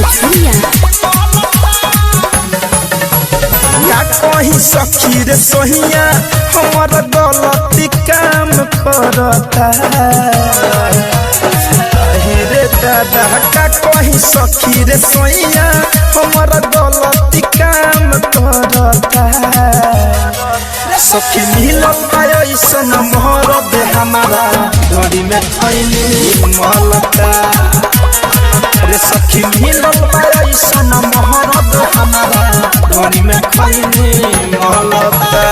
भोजपुरिया। का कहीं सखी रे सोहिया हमर गलती काम करता रे दादा। का कहीं सखी रे सोहिया हमर गलती काम करता। सखी मिलल ऐसन मोहरब हमारा घड़ी में खैली मलता रे। सखी मिलल ऐसन मोहरब हमारा घड़ी में खैली मलता।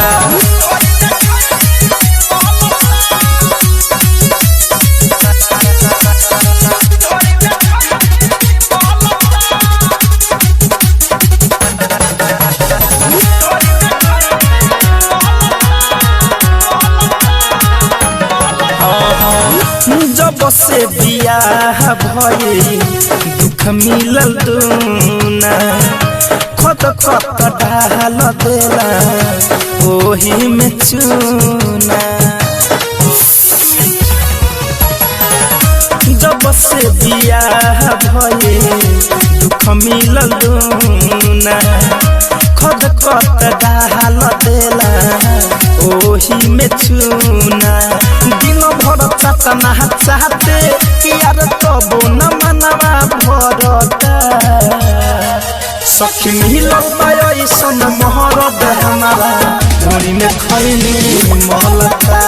जब से बियाह भइल दुख मिलल दूना। खत खत डाल देला ओही में चूना। जब से बियाह भइल दुख मिलल दूना। खत खत डाल देला ओही में चूना। दिन भर चटना चाहते यार तबो न मनवा भरता। सखी मिलल ऐसन मोहरब हमारा घड़ी में खैली मलता।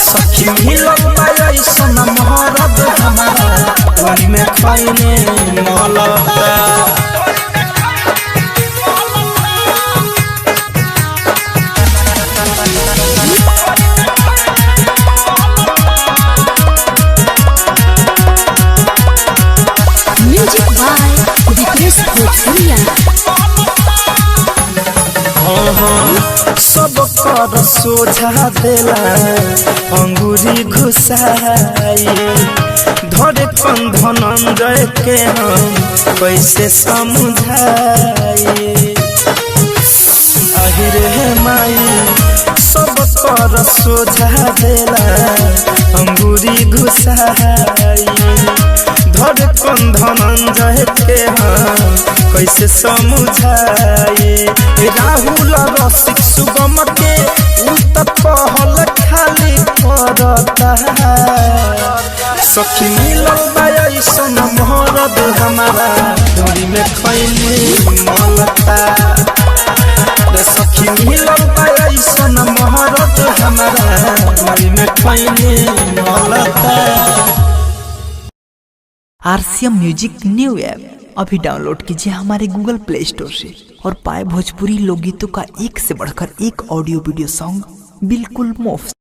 सखी मिलल ऐसन मोहरब हमारा घड़ी में खैली मलता। म्यूजिक बाय विकेश भोजपुरिया। सब कर सोझा देला अंगूरी घुसाई। धरे धनंजय के हम कैसे समझाई। अहिरे माई सब कर सोझा देला अंगूरी घुसाई। धरे धनंजय के हम कैसे समझाए। राहुल रसिक सुगम के कहल खाली करता। सखी मिलल ऐसन मोहरब हमारा घड़ी में खैली मलता। सखी मिलल ऐसन मोहरब हमारा घड़ी में खैली मलता। RCM म्यूजिक न्यू ऐप अभी डाउनलोड कीजिए हमारे गूगल प्ले स्टोर से और पाए भोजपुरी लोकगीतों का एक से बढ़कर एक ऑडियो वीडियो सॉन्ग बिल्कुल मुफ्त।